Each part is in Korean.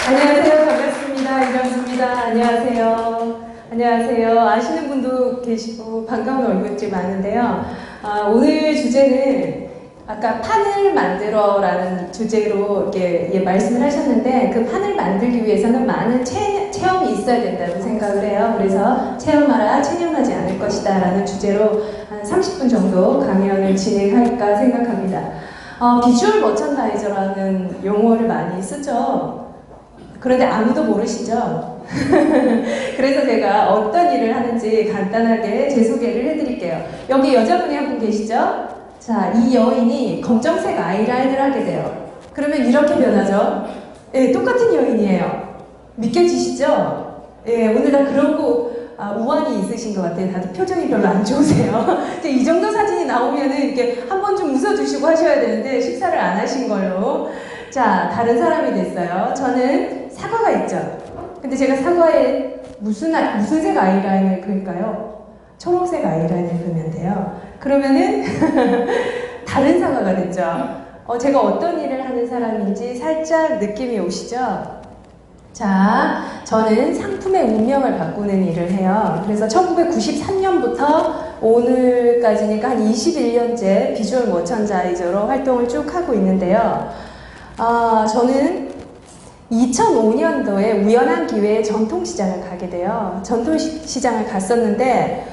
안녕하세요. 반갑습니다. 이정수입니다. 안녕하세요. 안녕하세요. 아시는 분도 계시고 반가운 얼굴들이 많은데요. 오늘 주제는 아까 판을 만들어라는 주제로 이렇게 말씀을 하셨는데, 그 판을 만들기 위해서는 많은 체험이 있어야 된다고 생각을 해요. 그래서 체험하라, 체념하지 않을 것이다 라는 주제로 한 30분 정도 강연을 진행할까 생각합니다. 비주얼 머천다이저라는 용어를 많이 쓰죠. 그런데 아무도 모르시죠? 그래서 제가 어떤 일을 하는지 간단하게 제 소개를 해드릴게요. 여기 여자분이 한 분 계시죠? 자, 이 여인이 검정색 아이라인을 하게 돼요. 그러면 이렇게 변하죠? 예, 똑같은 여인이에요. 믿겨지시죠? 예, 오늘 다 그러고 우환이 있으신 것 같아요. 다들 표정이 별로 안 좋으세요. 이 정도 사진이 나오면은 이렇게 한 번 좀 웃어주시고 하셔야 되는데 식사를 안 하신 걸로. 자, 다른 사람이 됐어요. 저는 사과가 있죠. 근데 제가 사과에 무슨 색 아이라인을 그릴까요? 초록색 아이라인을 그리면 돼요. 그러면은 다른 사과가 됐죠. 제가 어떤 일을 하는 사람인지 살짝 느낌이 오시죠? 자, 저는 상품의 운명을 바꾸는 일을 해요. 그래서 1993년부터 오늘까지니까 한 21년째 비주얼 머천다이저로 활동을 쭉 하고 있는데요. 저는 2005년도에 우연한 기회에 전통시장을 가게 돼요. 전통시장을 갔었는데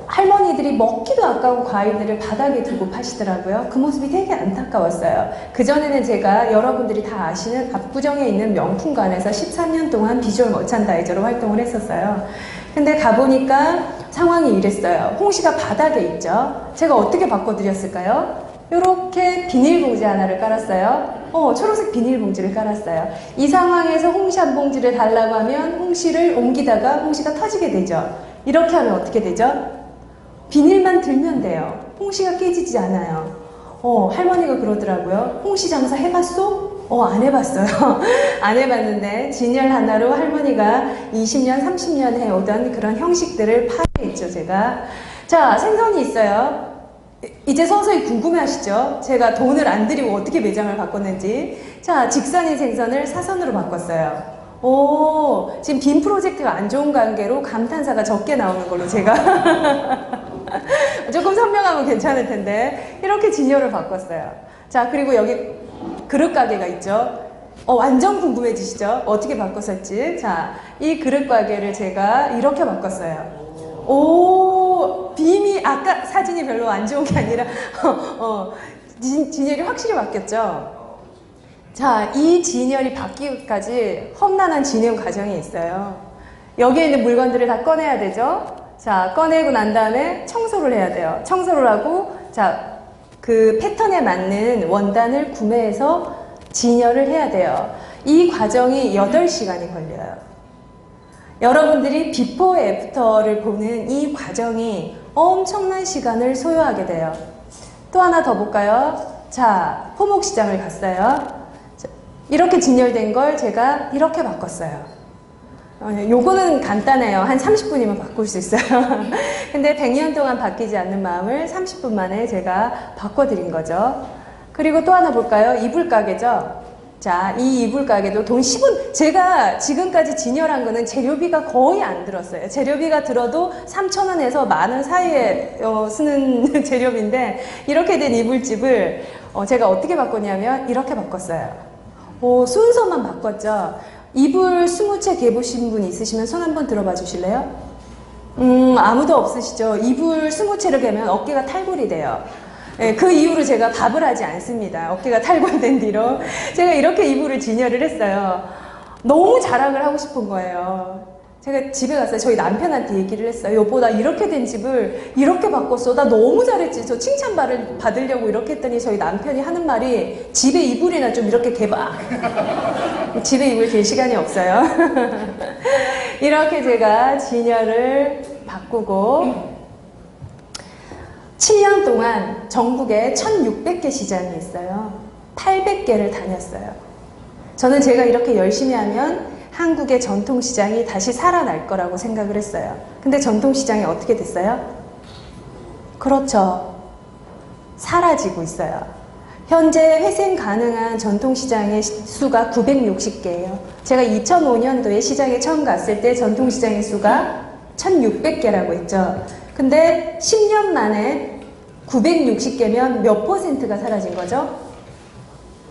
할머니들이 먹기도 아까운 과일들을 바닥에 두고 파시더라고요. 그 모습이 되게 안타까웠어요. 그전에는 제가 여러분들이 다 아시는 압구정에 있는 명품관에서 13년 동안 비주얼 머천다이저로 활동을 했었어요. 근데 가보니까 상황이 이랬어요. 홍시가 바닥에 있죠. 제가 어떻게 바꿔드렸을까요? 이렇게 비닐봉지 하나를 깔았어요. 초록색 비닐봉지를 깔았어요. 이 상황에서 홍시 한 봉지를 달라고 하면 홍시를 옮기다가 홍시가 터지게 되죠. 이렇게 하면 어떻게 되죠? 비닐만 들면 돼요. 홍시가 깨지지 않아요. 할머니가 그러더라고요. 홍시 장사 해봤어? 안 해봤어요. 안 해봤는데 진열 하나로 할머니가 20년, 30년 해오던 그런 형식들을 파괴했죠, 제가. 자, 생선이 있어요. 이제 서서히 궁금해하시죠? 제가 돈을 안 들이고 어떻게 매장을 바꿨는지. 자, 직선인 생선을 사선으로 바꿨어요. 지금 빔 프로젝트가 안 좋은 관계로 감탄사가 적게 나오는 걸로 제가 조금 선명하면 괜찮을 텐데 이렇게 진열을 바꿨어요. 자, 그리고 여기 그릇 가게가 있죠. 완전 궁금해지시죠? 어떻게 바꿨을지. 자, 이 그릇 가게를 제가 이렇게 바꿨어요. 빔이 아까 사진이 별로 안 좋은 게 아니라 진열이 확실히 바뀌었죠. 자, 이 진열이 바뀌기까지 험난한 진행 과정이 있어요. 여기에 있는 물건들을 다 꺼내야 되죠. 자, 꺼내고 난 다음에 청소를 해야 돼요. 청소를 하고, 자, 그 패턴에 맞는 원단을 구매해서 진열을 해야 돼요. 이 과정이 8시간이 걸려요. 여러분들이 비포 애프터를 보는 이 과정이 엄청난 시간을 소요하게 돼요. 또 하나 더 볼까요? 자, 포목시장을 갔어요. 이렇게 진열된 걸 제가 이렇게 바꿨어요. 요거는 간단해요. 한 30분이면 바꿀 수 있어요. 근데 100년 동안 바뀌지 않는 마음을 30분 만에 제가 바꿔드린 거죠. 그리고 또 하나 볼까요? 이불 가게죠. 자, 이 이불 가게도 돈 10원, 제가 지금까지 진열한 거는 재료비가 거의 안 들었어요. 재료비가 들어도 3,000원에서 10,000원 사이에 쓰는 재료비인데, 이렇게 된 이불집을 제가 어떻게 바꿨냐면 이렇게 바꿨어요. 순서만 바꿨죠. 이불 20채 개보신 분 있으시면 손 한번 들어봐 주실래요? 아무도 없으시죠? 이불 20채를 개면 어깨가 탈골이 돼요. 네, 그 이후로 제가 밥을 하지 않습니다. 어깨가 탈골된 뒤로. 제가 이렇게 이불을 진열을 했어요. 너무 자랑을 하고 싶은 거예요. 제가 집에 갔어요. 저희 남편한테 얘기를 했어요. 여보, 나 이렇게 된 집을 이렇게 바꿨어. 나 너무 잘했지. 저 칭찬 받으려고 이렇게 했더니 저희 남편이 하는 말이, 집에 이불이나 좀 이렇게 개봐. 집에 이불 갤 시간이 없어요. 이렇게 제가 진열을 바꾸고 7년 동안 전국에 1,600개 시장이 있어요. 800개를 다녔어요. 저는 제가 이렇게 열심히 하면 한국의 전통시장이 다시 살아날 거라고 생각을 했어요. 근데 전통시장이 어떻게 됐어요? 그렇죠. 사라지고 있어요. 현재 회생 가능한 전통시장의 수가 960개예요. 제가 2005년도에 시장에 처음 갔을 때 전통시장의 수가 1600개라고 했죠. 근데 10년 만에 960개면 몇 퍼센트가 사라진 거죠?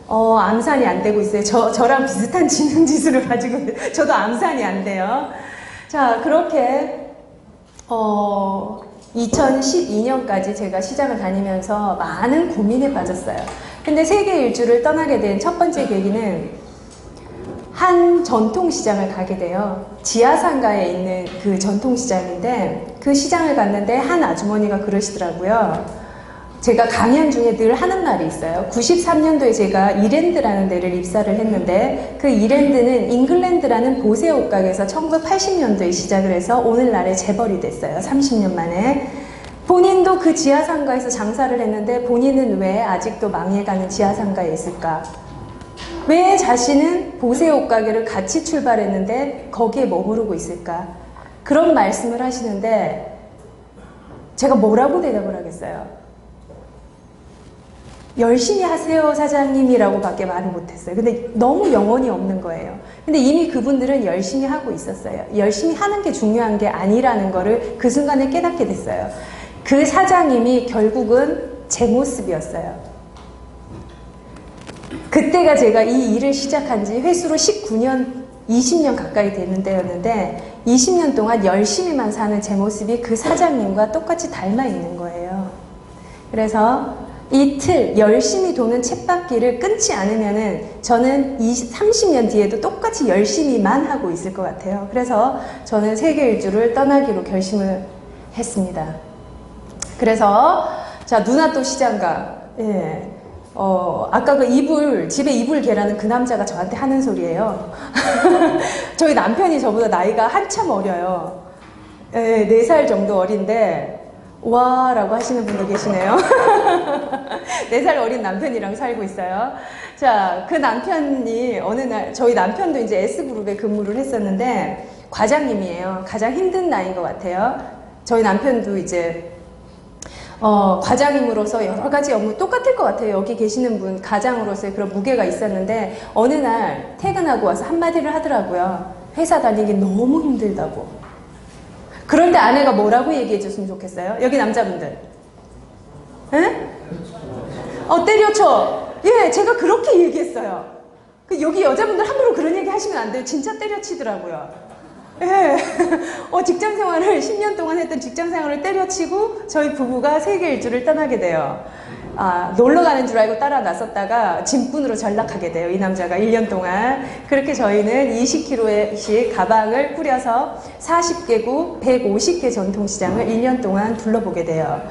암산이 안 되고 있어요. 저랑 비슷한 지능지수를 가지고 있는데 저도 암산이 안 돼요. 자, 그렇게 2012년까지 제가 시장을 다니면서 많은 고민에 빠졌어요. 근데 세계 일주를 떠나게 된 첫 번째 계기는 한 전통시장을 가게 돼요. 지하상가에 있는 그 전통시장인데 그 시장을 갔는데 한 아주머니가 그러시더라고요. 제가 강연 중에 늘 하는 말이 있어요. 93년도에 제가 이랜드라는 데를 입사를 했는데 그 이랜드는 잉글랜드라는 보세 옷가게에서 1980년도에 시작을 해서 오늘날에 재벌이 됐어요. 30년 만에. 본인도 그 지하상가에서 장사를 했는데 본인은 왜 아직도 망해가는 지하상가에 있을까? 왜 자신은 보세 옷가게를 같이 출발했는데 거기에 머무르고 있을까? 그런 말씀을 하시는데 제가 뭐라고 대답을 하겠어요? 열심히 하세요 사장님이라고 밖에 말을 못했어요. 근데 너무 영혼이 없는 거예요. 근데 이미 그분들은 열심히 하고 있었어요. 열심히 하는 게 중요한 게 아니라는 거를 그 순간에 깨닫게 됐어요. 그 사장님이 결국은 제 모습이었어요. 그때가 제가 이 일을 시작한 지 횟수로 19년, 20년 가까이 되는 때였는데 20년 동안 열심히만 사는 제 모습이 그 사장님과 똑같이 닮아 있는 거예요. 그래서 이 틀, 열심히 도는 쳇바퀴를 끊지 않으면은 저는 30년 뒤에도 똑같이 열심히만 하고 있을 것 같아요. 그래서 저는 세계 일주를 떠나기로 결심을 했습니다. 그래서, 자, 누나 또 시장가. 예. 아까 그 집에 이불 개라는 그 남자가 저한테 하는 소리예요. 저희 남편이 저보다 나이가 한참 어려요. 예, 4살 정도 어린데, 와 라고 하시는 분도 계시네요. 4살 어린 남편이랑 살고 있어요. 자, 그 남편이 어느 날 저희 남편도 이제 S그룹에 근무를 했었는데 과장님이에요. 가장 힘든 나이인 것 같아요. 저희 남편도 이제 과장님으로서 여러 가지 업무 똑같을 것 같아요. 여기 계시는 분 가장으로서의 그런 무게가 있었는데 어느 날 퇴근하고 와서 한마디를 하더라고요. 회사 다니기 너무 힘들다고. 그런데 아내가 뭐라고 얘기해 줬으면 좋겠어요? 여기 남자분들. 에? 때려쳐. 예, 제가 그렇게 얘기했어요. 여기 여자분들 함부로 그런 얘기 하시면 안 돼요. 진짜 때려치더라고요. 예. 직장 생활을 10년 동안 했던 직장 생활을 때려치고 저희 부부가 세계 일주를 떠나게 돼요. 놀러 가는 줄 알고 따라 나섰다가 짐꾼으로 전락하게 돼요. 이 남자가 1년 동안. 그렇게 저희는 20kg씩 가방을 꾸려서 40개국 150개 전통시장을 1년 동안 둘러보게 돼요.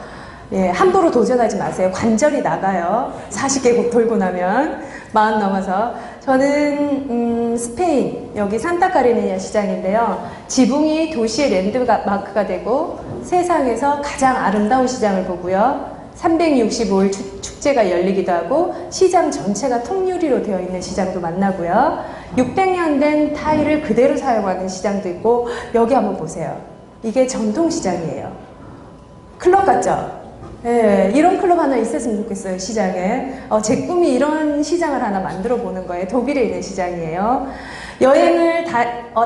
예, 함부로 도전하지 마세요. 관절이 나가요. 40개국 돌고 나면. 40 넘어서. 저는 스페인 여기 산타카레니냐 시장인데요. 지붕이 도시의 랜드마크가 되고 세상에서 가장 아름다운 시장을 보고요. 365일 축제가 열리기도 하고 시장 전체가 통유리로 되어 있는 시장도 만나고요. 600년 된 타일을 그대로 사용하는 시장도 있고 여기 한번 보세요. 이게 전통시장이에요. 클럽 같죠? 예, 이런 클럽 하나 있었으면 좋겠어요, 시장에. 제 꿈이 이런 시장을 하나 만들어 보는 거예요. 독일에 있는 시장이에요. 여행을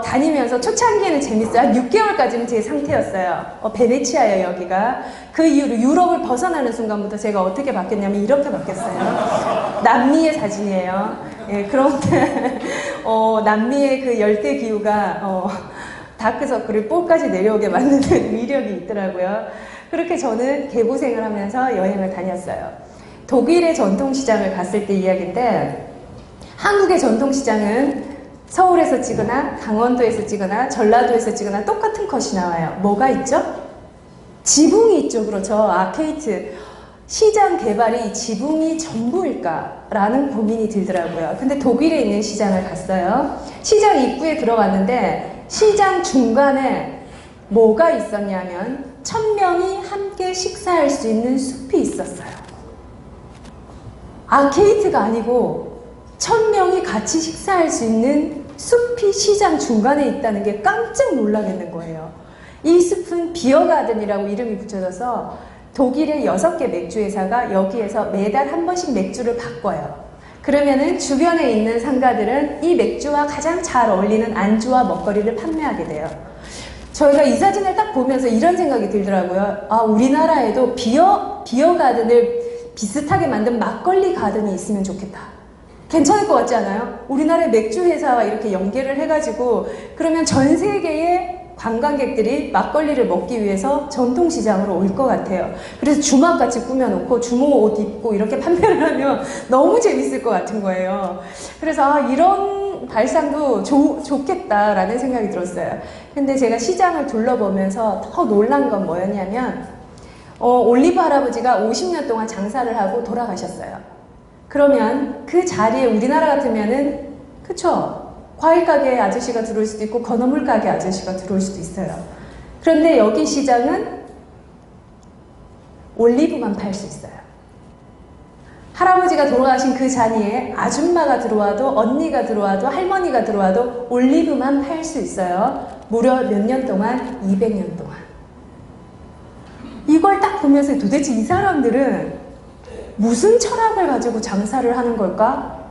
다니면서 초창기에는 재밌어요. 한 6개월까지는 제 상태였어요. 베네치아예요, 여기가. 그 이후로 유럽을 벗어나는 순간부터 제가 어떻게 바뀌었냐면 이렇게 바뀌었어요. 남미의 사진이에요. 예, 그런데 남미의 그 열대 기후가 다크서클을 볼까지 내려오게 만드는 위력이 있더라고요. 그렇게 저는 개고생을 하면서 여행을 다녔어요. 독일의 전통시장을 갔을 때 이야기인데 한국의 전통시장은 서울에서 찍거나 강원도에서 찍거나 전라도에서 찍거나 똑같은 컷이 나와요. 뭐가 있죠? 지붕이 있죠. 그렇죠. 아케이트. 시장 개발이 지붕이 전부일까? 라는 고민이 들더라고요. 근데 독일에 있는 시장을 갔어요. 시장 입구에 들어왔는데 시장 중간에 뭐가 있었냐면 1000명이 함께 식사할 수 있는 숲이 있었어요. 아케이트가 아니고 1000명이 같이 식사할 수 있는 숲이 시장 중간에 있다는 게 깜짝 놀라겠는 거예요. 이 숲은 비어가든이라고 이름이 붙여져서 독일의 6개 맥주 회사가 여기에서 매달 한 번씩 맥주를 바꿔요. 그러면은 주변에 있는 상가들은 이 맥주와 가장 잘 어울리는 안주와 먹거리를 판매하게 돼요. 저희가 이 사진을 딱 보면서 이런 생각이 들더라고요. 아, 우리나라에도 비어 가든을 비슷하게 만든 막걸리 가든이 있으면 좋겠다. 괜찮을 것 같지 않아요? 우리나라의 맥주 회사와 이렇게 연계를 해가지고 그러면 전 세계의 관광객들이 막걸리를 먹기 위해서 전통시장으로 올 것 같아요. 그래서 주막같이 꾸며놓고 주모 옷 입고 이렇게 판매를 하면 너무 재밌을 것 같은 거예요. 그래서 이런 발상도 좋겠다라는 생각이 들었어요. 근데 제가 시장을 둘러보면서 더 놀란 건 뭐였냐면 올리브 할아버지가 50년 동안 장사를 하고 돌아가셨어요. 그러면 그 자리에 우리나라 같으면은 그쵸? 과일 가게 아저씨가 들어올 수도 있고 건어물 가게 아저씨가 들어올 수도 있어요. 그런데 여기 시장은 올리브만 팔 수 있어요. 할아버지가 돌아가신 그 자리에 아줌마가 들어와도 언니가 들어와도 할머니가 들어와도 올리브만 팔 수 있어요. 무려 몇 년 동안? 200년 동안. 이걸 딱 보면서 도대체 이 사람들은 무슨 철학을 가지고 장사를 하는 걸까?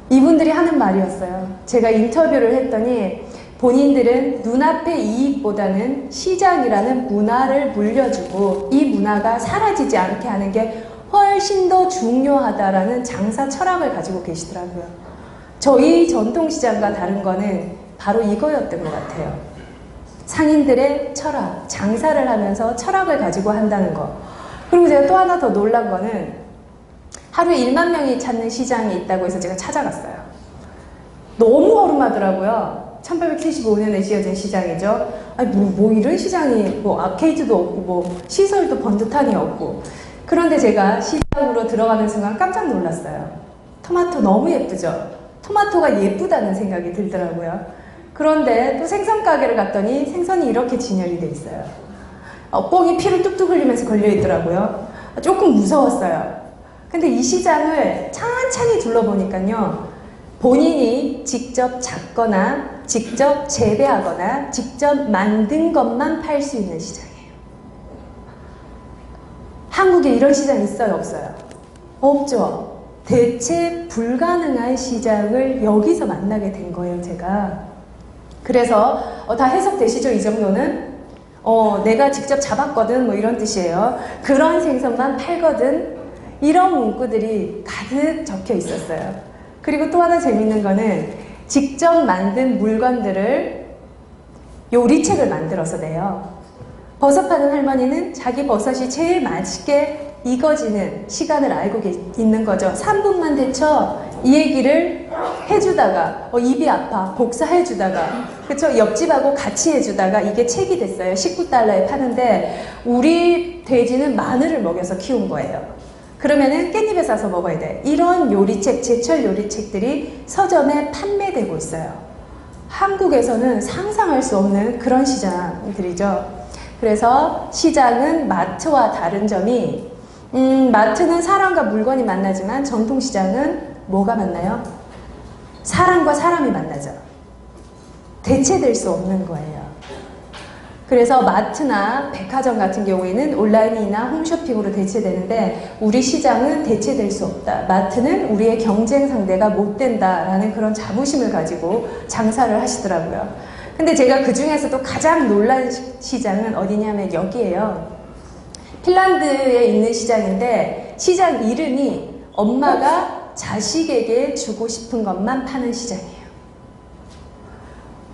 이분들이 하는 말이었어요. 제가 인터뷰를 했더니 본인들은 눈앞의 이익보다는 시장이라는 문화를 물려주고 이 문화가 사라지지 않게 하는 게 훨씬 더 중요하다라는 장사 철학을 가지고 계시더라고요. 저희 전통시장과 다른 거는 바로 이거였던 것 같아요. 상인들의 철학, 장사를 하면서 철학을 가지고 한다는 거. 그리고 제가 또 하나 더 놀란 거는 하루에 1만 명이 찾는 시장이 있다고 해서 제가 찾아갔어요. 너무 허름하더라고요. 1875년에 지어진 시장이죠. 아니, 뭐 이런 시장이, 아케이드도 없고, 시설도 번듯하니 없고. 그런데 제가 시장으로 들어가는 순간 깜짝 놀랐어요. 토마토 너무 예쁘죠? 토마토가 예쁘다는 생각이 들더라고요. 그런데 또 생선 가게를 갔더니 생선이 이렇게 진열이 돼 있어요. 뻥이 피를 뚝뚝 흘리면서 걸려 있더라고요. 조금 무서웠어요. 근데 이 시장을 찬찬히 둘러보니까요. 본인이 직접 잡거나 직접 재배하거나 직접 만든 것만 팔 수 있는 시장이에요. 한국에 이런 시장이 있어요? 없어요? 없죠. 대체 불가능한 시장을 여기서 만나게 된 거예요, 제가. 그래서 다 해석되시죠? 이 정도는? 내가 직접 잡았거든, 뭐 이런 뜻이에요. 그런 생선만 팔거든. 이런 문구들이 가득 적혀 있었어요. 그리고 또 하나 재밌는 거는 직접 만든 물건들을 요리책을 만들어서 내요. 버섯 파는 할머니는 자기 버섯이 제일 맛있게 익어지는 시간을 알고 있는 거죠. 3분만 데쳐 이 얘기를 해주다가 입이 아파 복사해주다가 그쵸? 옆집하고 같이 해주다가 이게 책이 됐어요. 19달러에 파는데 우리 돼지는 마늘을 먹여서 키운 거예요. 그러면은 깻잎에 싸서 먹어야 돼. 이런 요리책, 제철 요리책들이 서점에 판매되고 있어요. 한국에서는 상상할 수 없는 그런 시장들이죠. 그래서 시장은 마트와 다른 점이 마트는 사람과 물건이 만나지만 전통시장은 뭐가 만나요? 사람과 사람이 만나죠. 대체될 수 없는 거예요. 그래서 마트나 백화점 같은 경우에는 온라인이나 홈쇼핑으로 대체되는데 우리 시장은 대체될 수 없다. 마트는 우리의 경쟁 상대가 못 된다라는 그런 자부심을 가지고 장사를 하시더라고요. 근데 제가 그 중에서도 가장 놀란 시장은 어디냐면 여기예요. 핀란드에 있는 시장인데 시장 이름이 엄마가 자식에게 주고 싶은 것만 파는 시장이에요.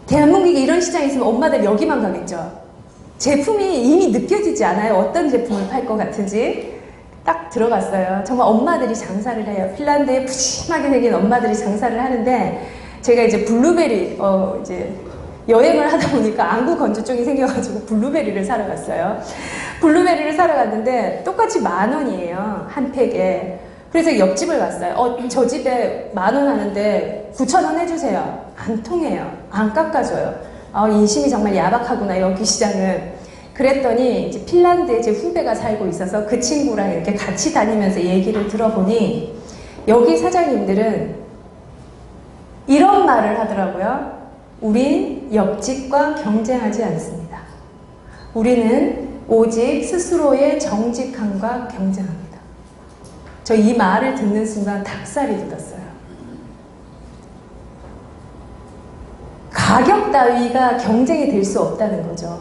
대한민국에 이런 시장이 있으면 엄마들 여기만 가겠죠. 제품이 이미 느껴지지 않아요? 어떤 제품을 팔 것 같은지. 딱 들어갔어요. 정말 엄마들이 장사를 해요. 핀란드에 푸짐하게 생긴 엄마들이 장사를 하는데 제가 이제 블루베리 이제 여행을 하다 보니까 안구 건조증이 생겨가지고 블루베리를 사러 갔어요. 블루베리를 사러 갔는데 똑같이 10,000원이에요. 한 팩에. 그래서 옆집을 갔어요. 저 집에 10,000원 하는데 9,000원 해주세요. 안 통해요. 안 깎아줘요. 인심이 정말 야박하구나, 여기 시장은. 그랬더니 이제 핀란드에 제 후배가 살고 있어서 그 친구랑 이렇게 같이 다니면서 얘기를 들어보니 여기 사장님들은 이런 말을 하더라고요. 우린 옆집과 경쟁하지 않습니다. 우리는 오직 스스로의 정직함과 경쟁합니다. 저 이 말을 듣는 순간 닭살이 돋았어요. 가격 따위가 경쟁이 될 수 없다는 거죠.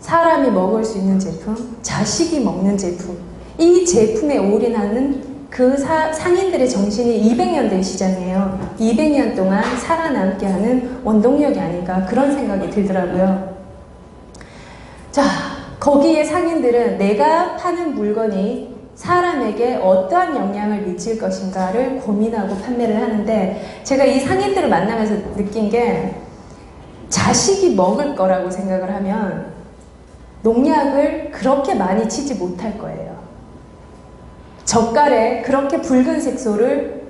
사람이 먹을 수 있는 제품, 자식이 먹는 제품, 이 제품에 올인하는 그 상인들의 정신이 200년 된 시장이에요. 200년 동안 살아남게 하는 원동력이 아닌가 그런 생각이 들더라고요. 자, 거기에 상인들은 내가 파는 물건이 사람에게 어떠한 영향을 미칠 것인가를 고민하고 판매를 하는데 제가 이 상인들을 만나면서 느낀 게 자식이 먹을 거라고 생각을 하면 농약을 그렇게 많이 치지 못할 거예요. 젓갈에 그렇게 붉은 색소를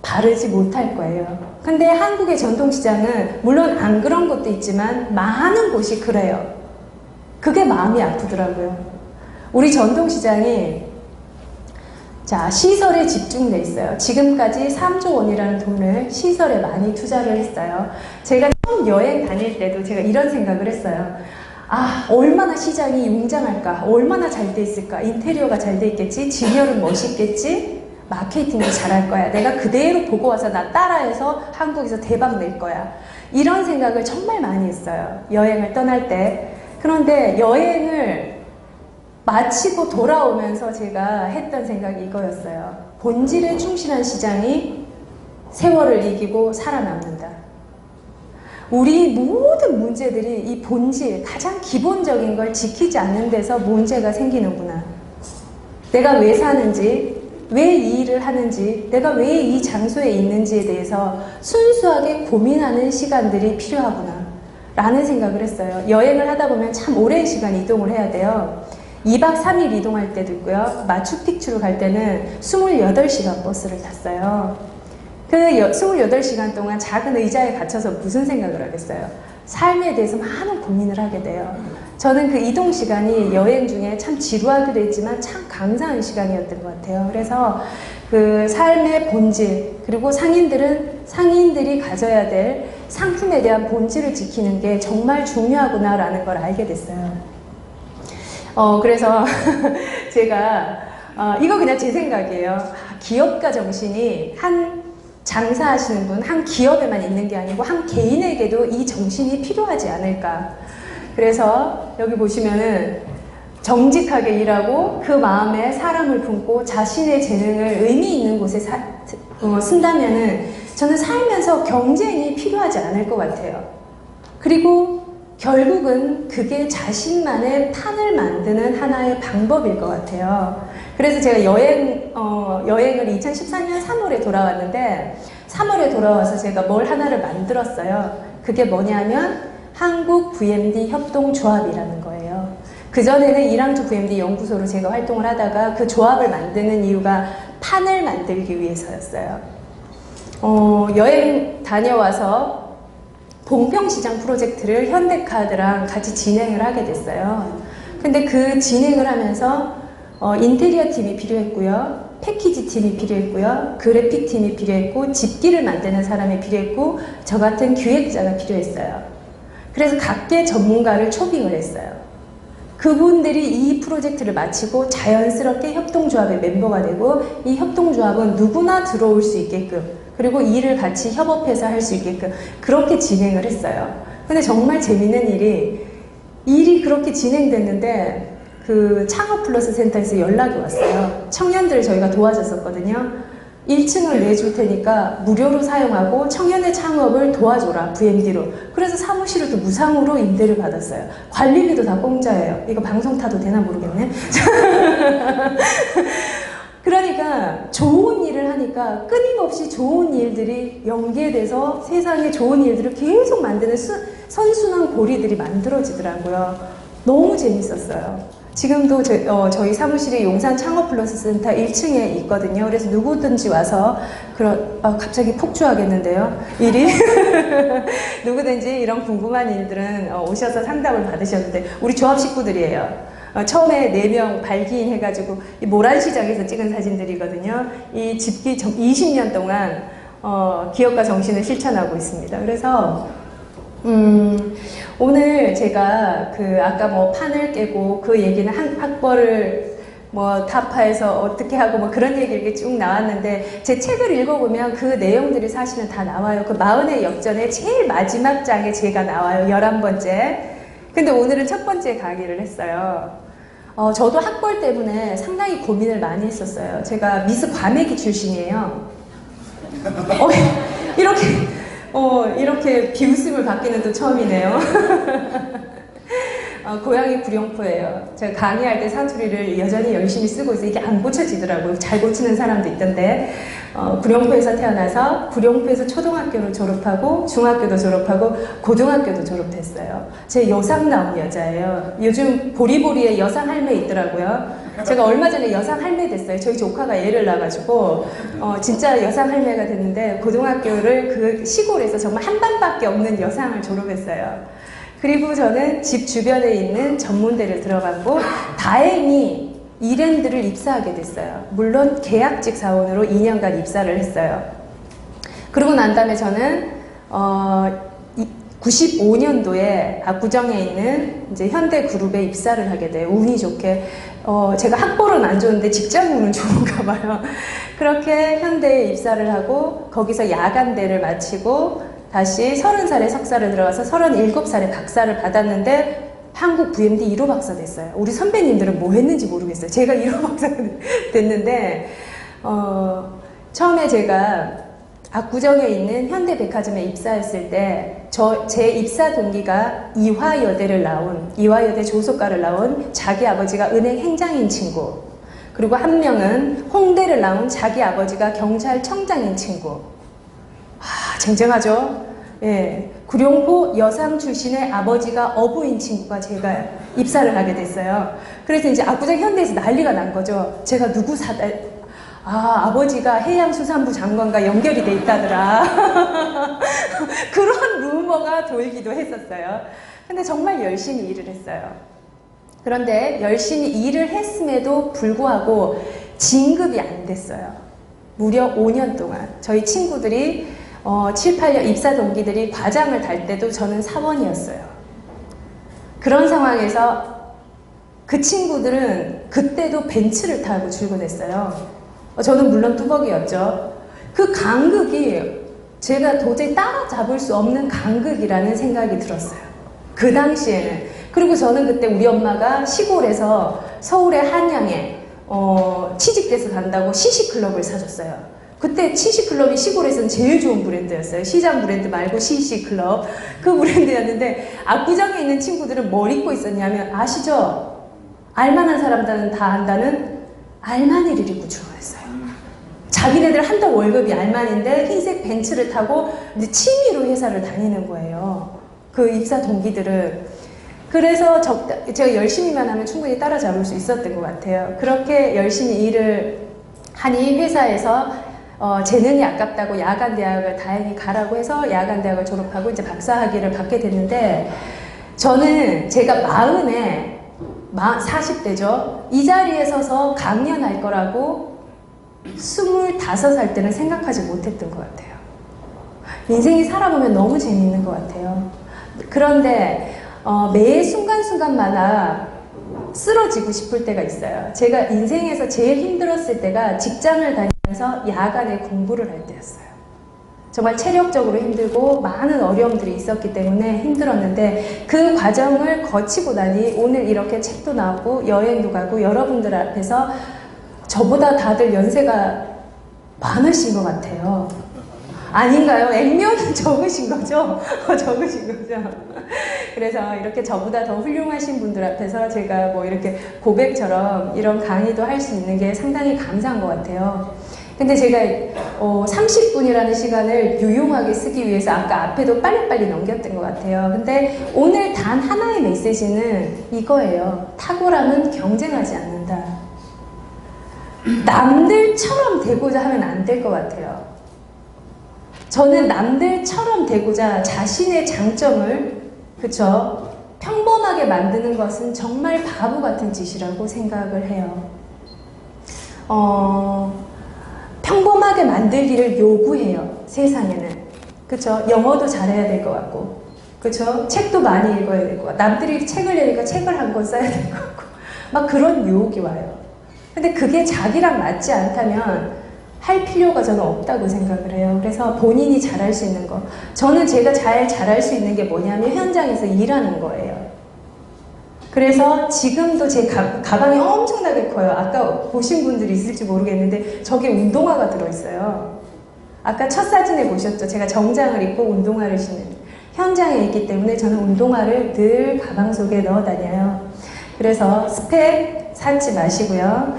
바르지 못할 거예요. 근데 한국의 전통시장은 물론 안 그런 것도 있지만 많은 곳이 그래요. 그게 마음이 아프더라고요. 우리 전통시장이 자, 시설에 집중돼 있어요. 지금까지 3조 원이라는 돈을 시설에 많이 투자를 했어요. 제가 처음 여행 다닐 때도 제가 이런 생각을 했어요. 아, 얼마나 시장이 웅장할까? 얼마나 잘 돼 있을까? 인테리어가 잘 돼 있겠지? 진열은 멋있겠지? 마케팅도 잘할 거야. 내가 그대로 보고 와서 나 따라해서 한국에서 대박 낼 거야. 이런 생각을 정말 많이 했어요. 여행을 떠날 때. 그런데 여행을 마치고 돌아오면서 제가 했던 생각이 이거였어요. 본질에 충실한 시장이 세월을 이기고 살아남는다. 우리 모든 문제들이 이 본질, 가장 기본적인 걸 지키지 않는 데서 문제가 생기는구나. 내가 왜 사는지, 왜 이 일을 하는지, 내가 왜 이 장소에 있는지에 대해서 순수하게 고민하는 시간들이 필요하구나 라는 생각을 했어요. 여행을 하다 보면 참 오랜 시간 이동을 해야 돼요. 2박 3일 이동할 때도 있고요. 마추픽추를 갈 때는 28시간 버스를 탔어요. 그 28시간 동안 작은 의자에 갇혀서 무슨 생각을 하겠어요? 삶에 대해서 많은 고민을 하게 돼요. 저는 그 이동 시간이 여행 중에 참 지루하기도 했지만 참 감사한 시간이었던 것 같아요. 그래서 그 삶의 본질, 그리고 상인들이 가져야 될 상품에 대한 본질을 지키는 게 정말 중요하구나라는 걸 알게 됐어요. 그래서 제가 이거 그냥 제 생각이에요. 기업가 정신이 한 장사하시는 분, 한 기업에만 있는 게 아니고 한 개인에게도 이 정신이 필요하지 않을까. 그래서 여기 보시면은 정직하게 일하고 그 마음에 사람을 품고 자신의 재능을 의미 있는 곳에 쓴다면은 저는 살면서 경쟁이 필요하지 않을 것 같아요. 그리고 결국은 그게 자신만의 판을 만드는 하나의 방법일 것 같아요. 그래서 제가 여행을 2014년 3월에 돌아왔는데 3월에 돌아와서 제가 뭘 하나를 만들었어요. 그게 뭐냐면 한국 VMD 협동조합이라는 거예요. 그전에는 이랑주 VMD 연구소로 제가 활동을 하다가 그 조합을 만드는 이유가 판을 만들기 위해서였어요. 여행 다녀와서 봉평시장 프로젝트를 현대카드랑 같이 진행을 하게 됐어요. 근데 그 진행을 하면서 인테리어 팀이 필요했고요. 패키지 팀이 필요했고요. 그래픽 팀이 필요했고 집기를 만드는 사람이 필요했고 저 같은 기획자가 필요했어요. 그래서 각계 전문가를 초빙을 했어요. 그분들이 이 프로젝트를 마치고 자연스럽게 협동조합의 멤버가 되고 이 협동조합은 누구나 들어올 수 있게끔 그리고 일을 같이 협업해서 할 수 있게끔 그렇게 진행을 했어요. 근데 정말 재밌는 일이 그렇게 진행됐는데 그 창업플러스 센터에서 연락이 왔어요. 청년들을 저희가 도와줬었거든요. 1층을 내줄 테니까 무료로 사용하고 청년의 창업을 도와줘라, VMD로. 그래서 사무실을 또 무상으로 임대를 받았어요. 관리비도 다 공짜예요. 이거 방송 타도 되나 모르겠네. 그러니까 좋은 일을 하니까 끊임없이 좋은 일들이 연계돼서 세상에 좋은 일들을 계속 만드는 선순환 고리들이 만들어지더라고요. 너무 재밌었어요. 지금도 저희 사무실이 용산 창업플러스 센터 1층에 있거든요. 그래서 누구든지 와서 갑자기 폭주하겠는데요. 일이 누구든지 이런 궁금한 일들은 오셔서 상담을 받으셔도 돼요. 우리 조합 식구들이에요. 처음에 4명 발기인 해가지고 모란시장에서 찍은 사진들이거든요. 이 집기 20년 동안 기업가 정신을 실천하고 있습니다. 그래서 오늘 제가 아까 뭐 판을 깨고 그 얘기는 학벌을 뭐 타파해서 어떻게 하고 뭐 그런 얘기 이렇게 쭉 나왔는데 제 책을 읽어보면 그 내용들이 사실은 다 나와요. 그 마흔의 역전의 제일 마지막 장에 제가 나와요. 11번째. 근데 오늘은 첫 번째 강의를 했어요. 저도 학벌 때문에 상당히 고민을 많이 했었어요. 제가 미스 과메기 출신이에요. 이렇게 비웃음을 받기는 또 처음이네요. 고향이 구룡포예요. 제가 강의할 때 사투리를 여전히 열심히 쓰고 있어요. 이게 안 고쳐지더라고요. 잘 고치는 사람도 있던데. 구룡포에서 태어나서 구룡포에서 초등학교를 졸업하고 중학교도 졸업하고 고등학교도 졸업했어요. 제 여상 나온 여자예요. 요즘 보리보리에 여상 할매 있더라고요. 제가 얼마 전에 여상 할매 됐어요. 저희 조카가 애를 낳아가지고 진짜 여상 할매가 됐는데 고등학교를 그 시골에서 정말 한 반밖에 없는 여상을 졸업했어요. 그리고 저는 집 주변에 있는 전문대를 들어갔고 다행히 이랜드를 입사하게 됐어요. 물론 계약직 사원으로 2년간 입사를 했어요. 그러고 난 다음에 저는 95년도에 압구정에 있는 이제 현대그룹에 입사를 하게 돼요. 운이 좋게. 제가 학벌은 안 좋은데 직장운은 좋은가 봐요. 그렇게 현대에 입사를 하고 거기서 야간대를 마치고 다시 30살에 석사를 들어가서 37살에 박사를 받았는데 한국 VMD 1호 박사 됐어요. 우리 선배님들은 뭐 했는지 모르겠어요. 제가 1호 박사 됐는데 처음에 제가 압구정에 있는 현대백화점에 입사했을 때 제 입사 동기가 이화여대 조속과를 나온 자기 아버지가 은행 행장인 친구, 그리고 한 명은 홍대를 나온 자기 아버지가 경찰청장인 친구. 쟁쟁하죠? 예. 구룡포 여상 출신의 아버지가 어부인 친구가 제가 입사를 하게 됐어요. 그래서 이제 압구정 현대에서 난리가 난 거죠. 제가 아버지가 해양수산부 장관과 연결이 돼 있다더라. 그런 루머가 돌기도 했었어요. 근데 정말 열심히 일을 했어요. 그런데 열심히 일을 했음에도 불구하고 진급이 안 됐어요. 무려 5년 동안. 저희 친구들이 7, 8년 입사 동기들이 과장을 달 때도 저는 사원이었어요. 그런 상황에서 그 친구들은 그때도 벤츠를 타고 출근했어요. 저는 물론 뚜벅이었죠. 그 간극이 제가 도저히 따라잡을 수 없는 간극이라는 생각이 들었어요. 그 당시에는. 그리고 저는 그때 우리 엄마가 시골에서 서울의 한양에 취직돼서 간다고 CC클럽을 사줬어요. 그때 CC클럽이 시골에서는 제일 좋은 브랜드였어요. 시장 브랜드 말고 CC클럽. 그 브랜드였는데 압구정에 있는 친구들은 뭘 입고 있었냐면 아시죠? 알만한 사람들은 다 안다는 알마니를 입고 출근했어요. 자기네들 한 달 월급이 알만인데 흰색 벤츠를 타고 이제 취미로 회사를 다니는 거예요. 그 입사 동기들은. 그래서 제가 열심히만 하면 충분히 따라잡을 수 있었던 것 같아요. 그렇게 열심히 일을 하니 회사에서 재능이 아깝다고 야간대학을 다행히 가라고 해서 야간대학을 졸업하고 이제 박사학위를 받게 됐는데 저는 제가 40대죠. 이 자리에 서서 강연할 거라고 25살 때는 생각하지 못했던 것 같아요. 인생이 살아보면 너무 재밌는 것 같아요. 그런데 매 순간순간마다 쓰러지고 싶을 때가 있어요. 제가 인생에서 제일 힘들었을 때가 직장을 다니면서 야간에 공부를 할 때였어요. 정말 체력적으로 힘들고 많은 어려움들이 있었기 때문에 힘들었는데 그 과정을 거치고 나니 오늘 이렇게 책도 나오고 여행도 가고 여러분들 앞에서 저보다 다들 연세가 많으신 것 같아요. 아닌가요? 액면은 적으신 거죠? 적으신 거죠? 그래서 이렇게 저보다 더 훌륭하신 분들 앞에서 제가 뭐 이렇게 고백처럼 이런 강의도 할 수 있는 게 상당히 감사한 것 같아요. 근데 제가 30분이라는 시간을 유용하게 쓰기 위해서 아까 앞에도 빨리빨리 넘겼던 것 같아요. 근데 오늘 단 하나의 메시지는 이거예요. 탁월함은 경쟁하지 않는다. 남들처럼 되고자 하면 안 될 것 같아요. 저는 남들처럼 되고자 자신의 장점을 평범하게 만드는 것은 정말 바보 같은 짓이라고 생각을 해요. 평범하게 만들기를 요구해요. 세상에는. 영어도 잘해야 될 것 같고. 그쵸? 책도 많이 읽어야 되고, 남들이 책을 내니까 책을 한 권 써야 될 것 같고, 막 그런 유혹이 와요. 근데 그게 자기랑 맞지 않다면 할 필요가 저는 없다고 생각을 해요. 그래서 본인이 잘할 수 있는 거. 저는 제가 잘할 수 있는 게 뭐냐면 현장에서 일하는 거예요. 그래서 지금도 제 가방이 엄청나게 커요. 아까 보신 분들이 있을지 모르겠는데 저게 운동화가 들어있어요. 아까 첫 사진에 보셨죠? 제가 정장을 입고 운동화를 신는 현장에 있기 때문에 저는 운동화를 늘 가방 속에 넣어 다녀요. 그래서 스펙 삼지 마시고요.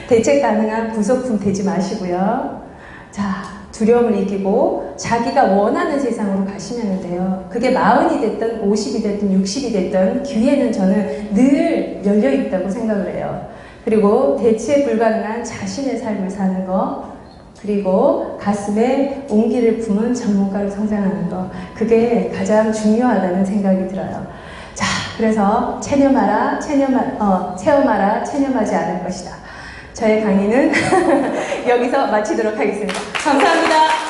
대체 가능한 부속품 되지 마시고요. 자, 두려움을 이기고 자기가 원하는 세상으로 가시면 돼요. 그게 40이 됐든 50이 됐든 60이 됐든 기회는 저는 늘 열려 있다고 생각을 해요. 그리고 대체 불가능한 자신의 삶을 사는 거, 그리고 가슴에 온기를 품은 전문가로 성장하는 거, 그게 가장 중요하다는 생각이 들어요. 자, 그래서 체념하라, 체험하지 않을 것이다. 저의 강의는 여기서 마치도록 하겠습니다. 감사합니다.